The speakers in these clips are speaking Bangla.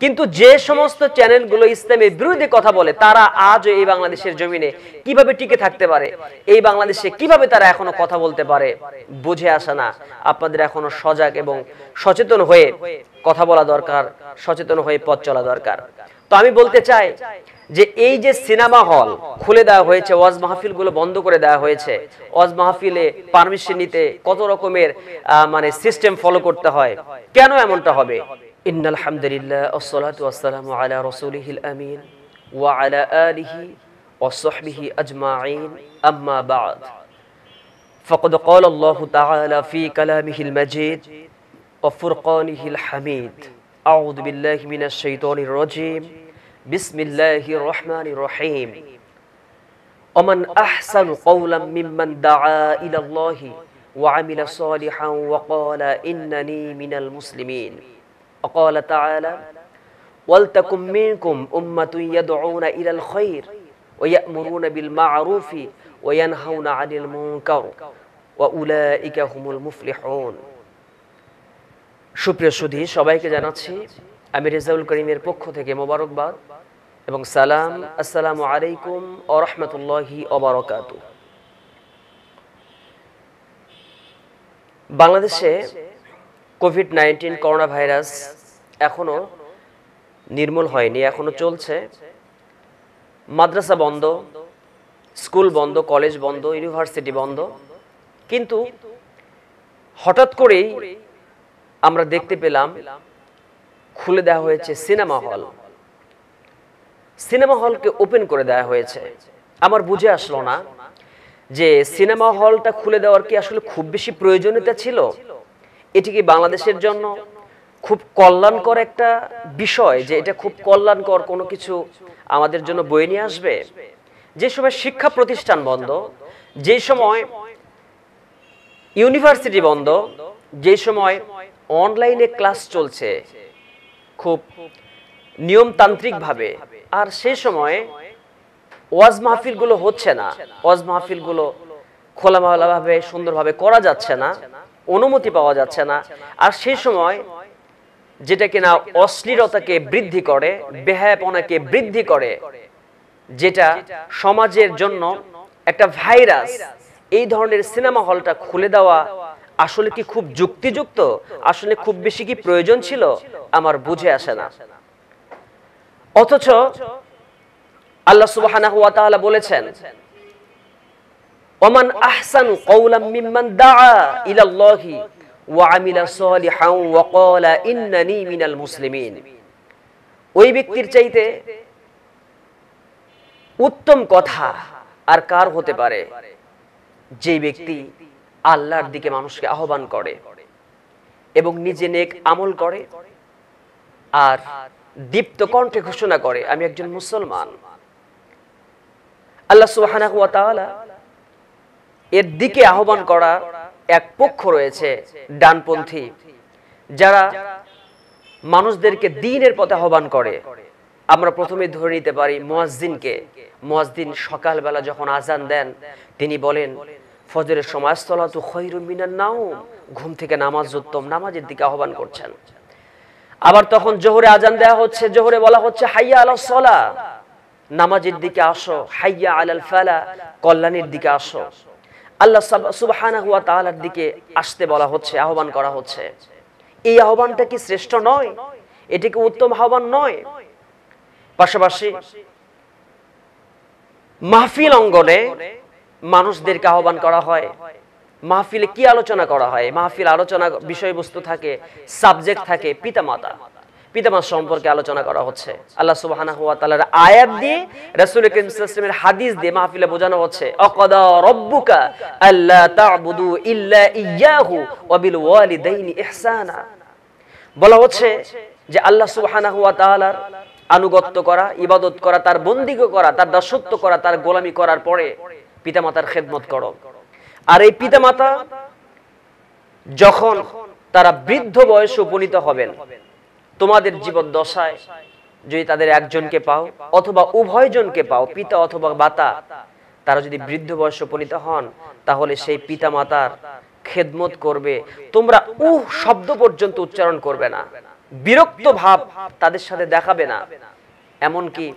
কিন্তু যে সমস্ত চ্যানেলগুলো ইসলামের বিরুদ্ধে কথা বলে তারা আজও এই বাংলাদেশের জমিনে কিভাবে টিকে থাকতে পারে, এই বাংলাদেশে কিভাবে তারা এখনো কথা বলতে পারে, বুঝে আসে না। আপনাদের এখনো সজাগ এবং সচেতন হয়ে কথা বলা দরকার, সচেতন হয়ে পথ চলা দরকার। তো আমি বলতে চাই যে এই যে সিনেমা হল খুলে দেওয়া হয়েছে, ওয়াজ মাহফিল গুলো বন্ধ করে দেওয়া হয়েছে, ওয়াজ মাহফিলে পারমিশন নিতে কত রকমের মানে সিস্টেম ফলো করতে হয়, কেন এমনটা হবে? ইন্নাল হামদুলিল্লাহ ওয়াসসালাতু ওয়াসসালামু আলা রাসূলিহিল আমিন ওয়া আলা আলিহি ওয়া সাহবিহি আজমাইন, আম্মা বা'দ। ফাকাদ ক্বালা আল্লাহু তাআলা ফি কালামিহিল মাজিদ ওয়া ফুরকানিহিল হামিদ। আউযু বিল্লাহি মিনাশ শাইতানির রাজীম। বিসমিল্লাহির রহমানির রহিম। ওমান আহসানু কাওলাম মিম্মান দাআ ইলাল্লাহি ওয়া আমিলা সালিহান ওয়া ক্বালা ইন্নানি মিনাল মুসলিমিন। وقال تعالى ولتكن منكم أمة يدعون إلى الخير ويأمرون بالمعروف وينهون عن المنكر وأولئك هم المفلحون। সুপ্রিয় সুধী, সবাইকে জানাচ্ছি আমি রেজাউল করিমের পক্ষ থেকে মোবারকবাদ এবং সালাম। আসসালামু আলাইকুম ওয়া রাহমাতুল্লাহি ওয়া বারাকাতুহু। বাংলাদেশে কোভিড-19 করোনা ভাইরাস এখনো নির্মূল হয়নি, এখনো চলছে। মাদ্রাসা বন্ধ, স্কুল বন্ধ, কলেজ বন্ধ, ইউনিভার্সিটি বন্ধ। কিন্তু হঠাৎ করেই আমরা দেখতে পেলাম খুলে দেওয়া হয়েছে সিনেমা হল। সিনেমা হলকে ওপেন করে দেওয়া হয়েছে। আমার বুঝে আসলো না যে সিনেমা হলটা খুলে দেওয়ার কি আসলে খুব বেশি প্রয়োজনীয়তা ছিল? এটি কি বাংলাদেশের জন্য খুব কল্যাণকর একটা বিষয়, যে এটা খুব কল্যাণকর কোনো কিছু আমাদের জন্য বয়ে নিয়ে আসবে? যে সময় শিক্ষা প্রতিষ্ঠান বন্ধ, যে সময় ইউনিভার্সিটি বন্ধ, যে সময় অনলাইনে ক্লাস চলছে খুব নিয়মতান্ত্রিকভাবে, আর সেই সময় ওয়াজ মাহফিলগুলো হচ্ছে না, ওয়াজ মাহফিলগুলো খোলামেলাভাবে সুন্দরভাবে করা যাচ্ছে না, অনুমতি পাওয়া যাচ্ছে না। আর সেই সময় যেটা কিনা অশ্লীলতাকে বৃদ্ধি করে, বেহায়াপনাকে বৃদ্ধি করে, যেটা সমাজের জন্য একটা ভাইরাস, এই ধরনের সিনেমা হলটা খুলে দেওয়া আসলে কি খুব যুক্তিযুক্ত? আসলে খুব বেশি কি প্রয়োজন ছিল? আমার বুঝে আসে না। অথচ আল্লাহ সুবহানাহু ওয়া তাআলা বলেছেন ওমান আহসানু কাওলাম মিম্মান দাআ ইলাল্লাহি ওয়া আমিলা সালিহান ওয়া ক্বালা ইন্নানি মিনাল মুসলিমিন। ওই ব্যক্তির চাইতে উত্তম কথা আর কার হতে পারে যে ব্যক্তি আল্লাহর দিকে মানুষকে আহ্বান করে এবং নিজে নেক আমল করে আর দীপ্ত কণ্ঠে ঘোষণা করে আমি একজন মুসলমান। আল্লাহ সুবহানাহু ওয়া তাআলা এর দিকে আহ্বান করা এক পক্ষ রয়েছে ডানপন্থী, যারা মানুষদেরকে দ্বীনের পথে আহ্বান করে। আমরা প্রথমে ধরে নিতে পারি মুয়াজ্জিনকে। মুয়াজ্জিন সকালবেলা যখন আজান দেন তিনি বলেন ফজরের সময় আসসালাতু খায়রুম মিনান নাওম, ঘুম থেকে নামাজ উত্তম, নামাজের দিকে আহ্বান করছেন। আবার তখন জোহরে আজান দেওয়া হচ্ছে, জোহরে বলা হচ্ছে হাইয়া আলাস সালাহ, নামাজের দিকে আসো, হাইয়া আলাল ফালাহ, কল্যাণের দিকে আসো। আল্লাহ সুবহানাহু ওয়া তাআলার দিকে আসতে বলা হচ্ছে, আহ্বান করা হচ্ছে। এই আহ্বানটা কি শ্রেষ্ঠ নয়? এটি কি উত্তম আহ্বান নয়? পাশাপাশি মাহফিল অঙ্গনে মানুষদেরকে আহ্বান করা হয়। মাহফিলে কি আলোচনা করা হয়? মাহফিল আলোচনা বিষয়বস্তু থাকে, সাবজেক্ট থাকে পিতামাতা। পিতামাতা সম্পর্কে আলোচনা করা হচ্ছে। আল্লাহ সুবহানাহু ওয়া তাআলার আয়াত দিয়ে, রাসূল করিম সাল্লাল্লাহু আলাইহি ওয়াসাল্লামের হাদিস দিয়ে মাহফিলে বোঝানো হচ্ছে আকাদা রাব্বুকা আল্লা তা'বুদু ইল্লা ইয়্যাহু ওয়া বিল ওয়ালিদাইনি ইহসানা। বলা হচ্ছে যে আল্লাহ সুবহানাহু ওয়া তাআলার আনুগত্য করা, ইবাদত করা, তার বন্দিগি করা, তার দাসত্ব করা, তার গোলামি করার পরে পিতামাতার খেদমত করো। আর এই পিতামাতা যখন তারা বৃদ্ধ বয়সে উপনীত হবেন, তোমাদের জীবন দশায় যদি তাদের একজনকে পাও অথবা উভয়জনকে পাও, পিতা অথবা মাতা, তারা যদি বৃদ্ধ বয়সে উপনীত হন, তাহলে সেই পিতামাতার খেদমত করবে। তোমরা শব্দ পর্যন্ত উচ্চারণ করবে না। বিরক্ত ভাব তাদের সাথে দেখাবে না, এমনকি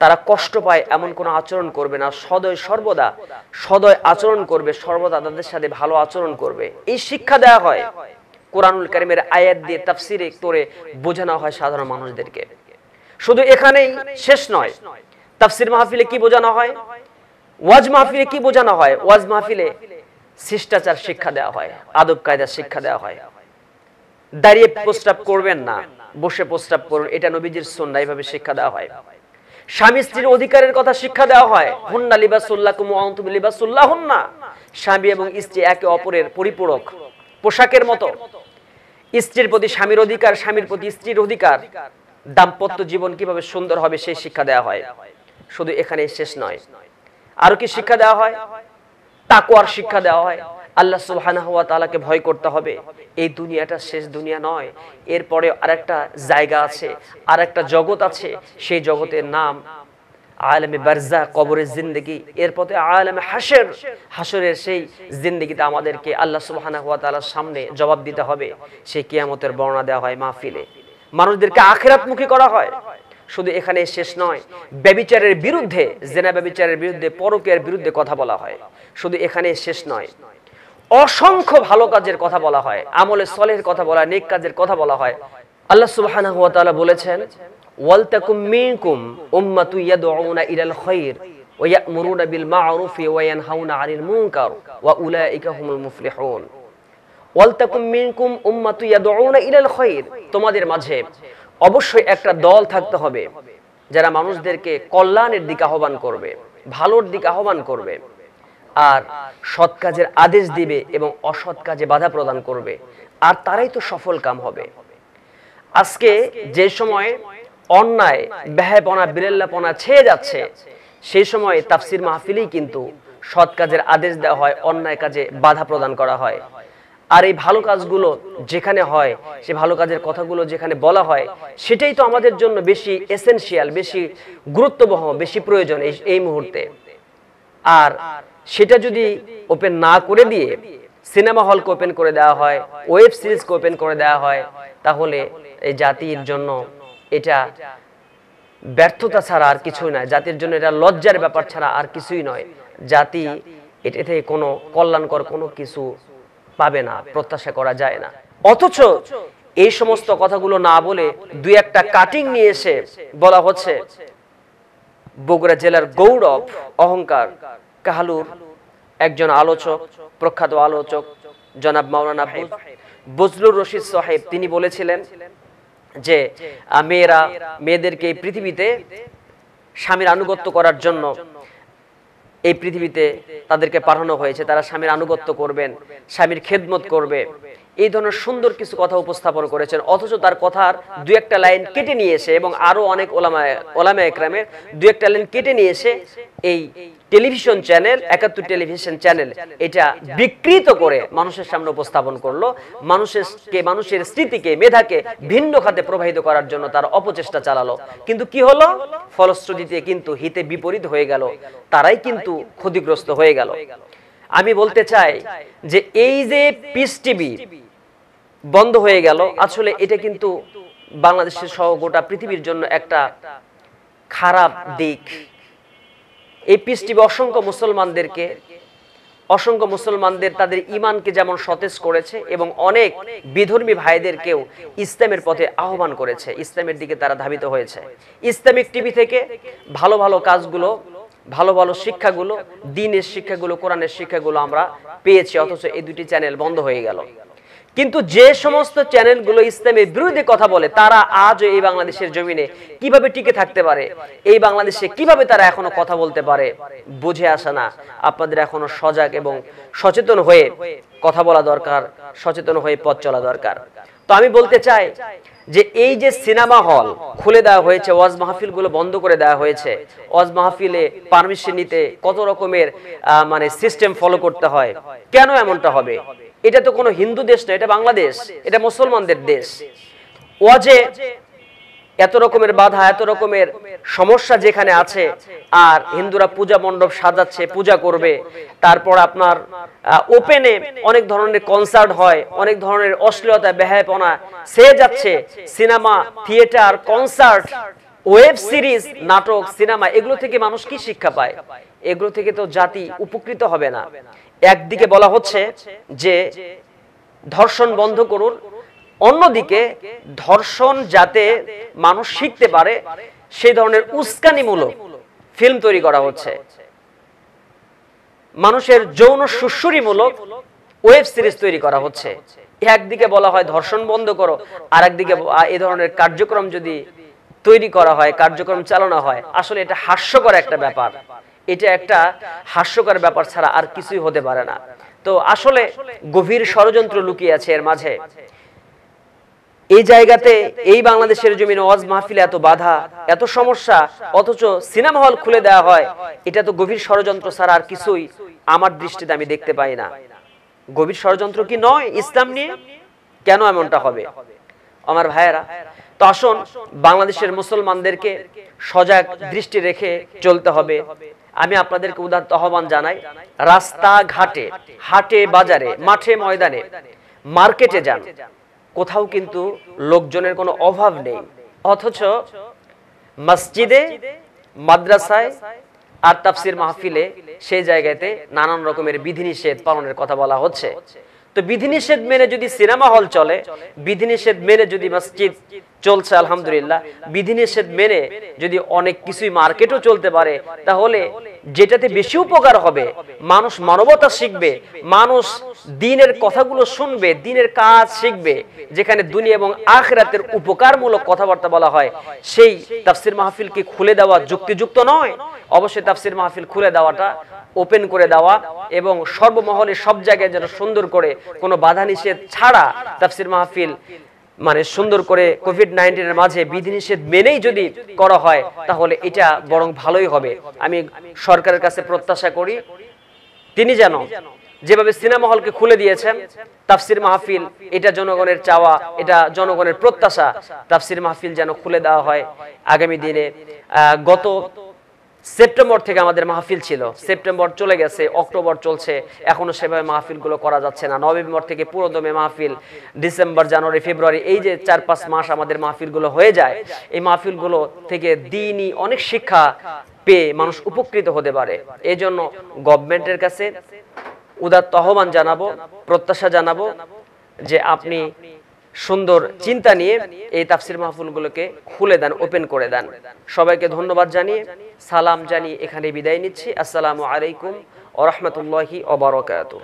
তারা কষ্ট পায় এমন কোনো আচরণ করবে না, সর্বদা সদয় আচরণ করবে, সর্বদা তাদের সাথে ভালো আচরণ করবে। এই শিক্ষা দেওয়া হয় কোরআনুল কারীমের আয়াত দিয়ে, তাফসীরে করে বোঝানো হয় সাধারণ মানুষদেরকে। শুধু এখানেই শেষ নয়, তাফসীর মাহফিলে কি বোঝানো হয়, ওয়াজ মাহফিলে কি বোঝানো হয়, ওয়াজ মাহফিলে শিষ্টাচার শিক্ষা দেওয়া হয়, আদব কায়দা শিক্ষা দেওয়া হয়। দাঁড়িয়ে প্রস্রাব করবেন না, বসে প্রস্রাব করুন, এটা নবীজির সুন্নাহ, এইভাবে শিক্ষা দেওয়া হয়। স্বামী স্ত্রীর অধিকারের কথা শিক্ষা দেওয়া হয়, হুন্না লিবাসুল লাকুম ওয়া আনতুম লিবাসুল লাহুন্না। স্বামী এবং স্ত্রী একে অপরের পরিপূরক, পোশাকের মতো। স্ত্রীর প্রতি স্বামীর অধিকার, স্বামীর প্রতি স্ত্রীর অধিকার, দাম্পত্য জীবন কিভাবে সুন্দর হবে সেই শিক্ষা দেওয়া হয়। শুধু এখানে শেষ নয়, আরো কি শিক্ষা দেওয়া হয়, তাকওয়ার শিক্ষা দেওয়া হয়। আল্লাহ সুবহানাহু ওয়া তাআলাকে ভয় করতে হবে। এই দুনিয়াটা শেষ দুনিয়া নয়, এরপরে আরেকটা জায়গা আছে, আরেকটা জগৎ আছে। সেই জগতের নাম আলেমে বারজাখ, কবরের জিন্দেগি। এরপরে আলেমে হাশর, হাশরের সেই জিন্দেগিতে আমাদেরকে আল্লাহ সুবহানাহু ওয়া তাআলার সামনে জবাব দিতে হবে। সেই কিয়ামতের বর্ণনা দেওয়া হয় মাহফিলে, মানুষদেরকে আখিরাতমুখী করা হয়। শুধু এখানে শেষ নয়, ব্যভিচারের বিরুদ্ধে, জিনা ব্যভিচারের বিরুদ্ধে, পরকীয়ার বিরুদ্ধে কথা বলা হয়। শুধু এখানে শেষ নয়, অসংখ্য ভালো কাজের কথা বলা হয়, আমলে সলেহের কথা বলা, নেক কাজের কথা বলা হয়। আল্লাহ সুবহানাহু ওয়া তাআলা বলেছেন, ওয়ালতাকুম মিনকুম উম্মাতুন ইয়াদউনা ইলাল খায়র ওয়া ইয়া'মুরুনা বিল মা'রুফি ওয়া ইয়ানহাউনা আনিল মুনকার ওয়া উলাইকা হুমুল মুফলিহুন। ওয়ালতাকুম মিনকুম উম্মাতুন ইয়াদউনা ইলাল খায়র, তোমাদের মাঝে অবশ্যই একটা দল থাকতে হবে যারা মানুষদেরকে কল্যাণের দিকে আহ্বান করবে, ভালোর দিকে আহ্বান করবে, আর সৎ কাজের আদেশ দিবে এবং অসৎ কাজে বাধা প্রদান করবে, আর তারাই তো সফল কাম হবে। আজকে যে সময় অন্যায়, বেহায়াপনা, বিরেল্লাপনা ছেয়ে যাচ্ছে, সেই সময় তাফসীর মাহফিলেই কিন্তু সৎ কাজের আদেশ দেওয়া হয়, অন্যায় কাজে বাধা প্রদান করা হয়। আর এই ভালো কাজগুলো যেখানে হয়, সে ভালো কাজের কথাগুলো যেখানে বলা হয়, সেটাই তো আমাদের জন্য বেশি এসেনশিয়াল, বেশি গুরুত্ববহ, বেশি প্রয়োজন এই মুহূর্তে। আর সেটা যদি ওপেন না করে দিয়ে সিনেমা হলকে ওপেন করে দেওয়া হয়, ওয়েব সিরিজকে ওপেন করে দেওয়া হয়, তাহলে এই জাতির জন্য এটা ব্যর্থতা ছাড়া আর কিছুই নয়, জাতির জন্য এটা লজ্জার ব্যাপার ছাড়া আর কিছুই নয়। জাতি এটা থেকে কোনো কল্যাণকর কোনো কিছু পাবে না, প্রত্যাশা করা যায় না। অথচ এই সমস্ত কথাগুলো না বলে দুই একটা কাটিং নিয়ে এসে বলা হচ্ছে বগুড়া জেলার গৌরব, অহংকার, কাহালুর একজন আলোচক, প্রখ্যাত আলোচক জনাব মাওলানা বজলুর রশিদ সাহেব, তিনি বলেছিলেন যে মেয়েদেরকে এই পৃথিবীতে স্বামীর আনুগত্য করার জন্য এই পৃথিবীতে তাদেরকে পাঠানো হয়েছে, তারা স্বামীর আনুগত্য করবেন, স্বামীর খেদমত করবে, এই ধরনের সুন্দর কিছু কথা উপস্থাপন করেছেন। অথচ তার কথার দুই একটা লাইন কেটে নিয়ে এসে, এবং আরো অনেক ওলামা একরামের দুই একটা লাইন কেটে নিয়ে এসে এই টেলিভিশন চ্যানেল, ৭১ টেলিভিশন চ্যানেল, এটা বিকৃত করে মানুষের সামনে উপস্থাপন করলো। মানুষের স্মৃতিকে, মেধাকে ভিন্ন খাতে প্রবাহিত করার জন্য তার অপচেষ্টা চালালো। কিন্তু কি হলো, ফলশ্রুতিতে কিন্তু হিতে বিপরীত হয়ে গেল, তারাই কিন্তু ক্ষতিগ্রস্ত হয়ে গেল। আমি বলতে চাই যে এই যে পিস টিভি বন্ধ হয়ে গেল, আসলে এটা কিন্তু বাংলাদেশের সহ গোটা পৃথিবীর জন্য একটা খারাপ দিক। এই পিস টিভি অসংখ্য মুসলমানদের তাদের ঈমানকে যেমন সতেজ করেছে, এবং অনেক বিধর্মী ভাইদেরকেও ইসলামের পথে আহ্বান করেছে, ইসলামের দিকে তারা ধাবিত হয়েছে। ইসলামিক টিভি থেকে ভালো ভালো কাজগুলো, ভালো ভালো শিক্ষাগুলো, দ্বীনের শিক্ষাগুলো, কোরআনের শিক্ষাগুলো আমরা পেয়েছি, অথচ এই দুটি চ্যানেল বন্ধ হয়ে গেল। কিন্তু যে সমস্ত চ্যানেলগুলো ইসলামের বিরুদ্ধে কথা বলে, তারা আজও এই বাংলাদেশের জমিনে কিভাবে টিকে থাকতে পারে, এই বাংলাদেশে কিভাবে তারা এখনো কথা বলতে পারে, বুঝে আসে না। আপনাদের এখনো সজাগ এবং সচেতন হয়ে কথা বলা দরকার, সচেতন হয়ে পথ চলা দরকার। তো আমি বলতে চাই যে এই যে সিনেমা হল খুলে দেওয়া হয়েছে, ওয়াজ মাহফিলগুলো বন্ধ করে দেওয়া হয়েছে, ওয়াজ মাহফিলে পারমিশন নিতে কত রকমের সিস্টেম ফলো করতে হয়, কেন এমনটা হবে? এটা তো কোনো হিন্দু দেশ না, এটা বাংলাদেশ, এটা মুসলমানদের দেশ। ওয়াজে এত রকমের বাধা, এত রকমের সমস্যা যেখানে আছে, আর হিন্দুরা পূজা মণ্ডপ সাজাচ্ছে, পূজা করবে, তারপর আপনার ওপেনে অনেক ধরনের কনসার্ট হয়, অনেক ধরনের অশ্লীলতা বেহায়াপনা সে যাচ্ছে, cinema, theatre, concert, web series, নাটক, সিনেমা, এগুলো থেকে মানুষ কি শিক্ষা পায়? এগুলো থেকে তো জাতি উপকৃত হবে না। একদিকে বলা হচ্ছে যে ধর্ষণ বন্ধ করুন, অন্যদিকে ধর্ষণ যাতে মানুষ শিখতে পারে সেই ধরনের উস্কানিমূলক ফিল্ম তৈরি করা হচ্ছে, মানুষের যৌন সুশ্রুরিমূলক ওয়েব সিরিজ তৈরি করা হচ্ছে। একদিকে বলা হয় ধর্ষণ বন্ধ করো, আর একদিকে এই ধরনের কার্যক্রম যদি তৈরি করা হয়, কার্যক্রম চালানো হয়, আসলে এটা হাস্যকর একটা ব্যাপার। এটা একটা হাস্যকর ব্যাপার ছাড়া আর কিছুই হতে পারে না। তো আসলে গভীর ষড়যন্ত্র লুকিয়ে আছে এর মাঝে। এই জায়গাতে এই বাংলাদেশের জমিনে ওয়াজ মাহফিলে এত বাধা, এত সমস্যা, অথচ সিনেমা হল খুলে দেওয়া হয়। এটা তো গভীর ষড়যন্ত্র ছাড়া আর কিছুই আমার দৃষ্টিতে আমি দেখতে পাই না। গভীর ষড়যন্ত্র কি নয় ইসলাম নিয়ে? কেন এমনটা হবে আমার ভাইয়েরা? তো আসুন বাংলাদেশের মুসলমানদেরকে সজাগ দৃষ্টি রেখে চলতে হবে। আমি আপনাদেরকে উদাত্ত আহ্বান জানাই, রাস্তা ঘাটে, হাটে বাজারে, মাঠে ময়দানে, মার্কেটে যান, কোথাও কিন্তু লোকজনের কোনো অভাব নেই, অথচ মসজিদে, মাদ্রাসায় আর তাফসির মাহফিলে সেই জায়গাতে নানান রকমের বিধিনিষেধ পালনের কথা বলা হচ্ছে। তো বিধিনিষেধ মেনে যদি সিনেমা হল চলে, বিধিনিষেধ মেনে যদি মসজিদ চলছে আলহামদুলিল্লাহ, বিধিনিষেধ মেনে যদি অনেক কিছুই মার্কেটও চলতে পারে, তাহলে যেটাতে বেশি উপকার হবে, মানুষ মানবতা শিখবে, মানুষ দ্বীনের কথাগুলো শুনবে, দ্বীনের কাজ শিখবে, যেখানে দুনিয়া এবং আখিরাতের উপকারমূলক কথাবার্তা বলা হয়, সেই তাফসির মাহফিলকে খুলে দেওয়া যুক্তিযুক্ত নয়? অবশ্যই তাফসির মাহফিল খুলে দেওয়াটা, ওপেন করে দেওয়া এবং সর্বমহলে সব জায়গায় যেন সুন্দর করে কোনো বাধা নিষেধ ছাড়া তাফসির মাহফিল মানে সুন্দর করে কোভিড-19 এর মাঝে বিধিনিষেধ মেনেই যদি করা হয়, তাহলে এটা বরং ভালোই হবে। আমি সরকারের কাছে প্রত্যাশা করি তিনি যেন যেভাবে সিনেমা হলকে খুলে দিয়েছেন, তাফসির মাহফিল, এটা জনগণের চাওয়া, এটা জনগণের প্রত্যাশা, তাফসির মাহফিল যেন খুলে দেওয়া হয় আগামী দিনে। গত সেপ্টেম্বর থেকে আমাদের মাহফিল ছিল, সেপ্টেম্বর চলে গেছে, অক্টোবর চলছে, এখনো সেভাবে মাহফিলগুলো করা যাচ্ছে না। নভেম্বর থেকে পুরোদমে মাহফিল, ডিসেম্বর, জানুয়ারি, ফেব্রুয়ারি, এই যে 4-5 মাস আমাদের মাহফিলগুলো হয়ে যায়, এই মাহফিলগুলো থেকে দ্বীনি অনেক শিক্ষা পেয়ে মানুষ উপকৃত হতে পারে। এই জন্য গভর্নমেন্টের কাছে উদাত্ত আহ্বান জানাবো, প্রত্যাশা জানাবো যে আপনি সুন্দর চিন্তা নিয়ে এই তাফসির মাহফিলগুলোকে খুলে দেন, ওপেন করে দেন। সবাইকে ধন্যবাদ জানিয়ে, সালাম জানিয়ে এখানে বিদায় নিচ্ছি। আসসালামু আলাইকুম ওয়া রাহমাতুল্লাহি ওয়া বারাকাতুহু।